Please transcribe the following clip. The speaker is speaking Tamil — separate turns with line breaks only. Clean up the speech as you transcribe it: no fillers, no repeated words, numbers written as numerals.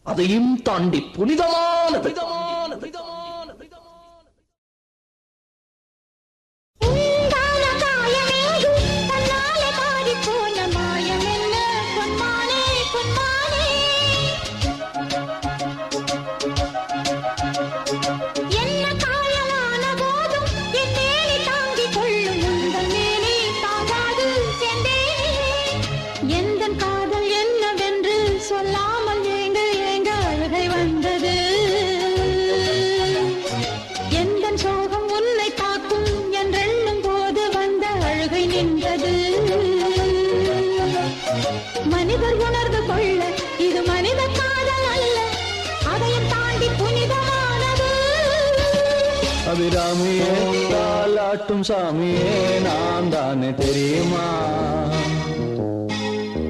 அதையும் தாண்டி புனிதமானது.
சொல்லாமல் ஏங்க ஏங்க அழுகை வந்தது. எந்த சோகம் உன்னை காக்கும் என்றெண்ணும் போது வந்த அழுகை நின்றது. மனிதர் உணர்ந்து கொள்ள இது மனித காதல் அல்ல, அதையும் தாண்டி புனிதமானது.
அபிராமியே தாலாட்டும் சாமியே நான் தானே தெரியுமா?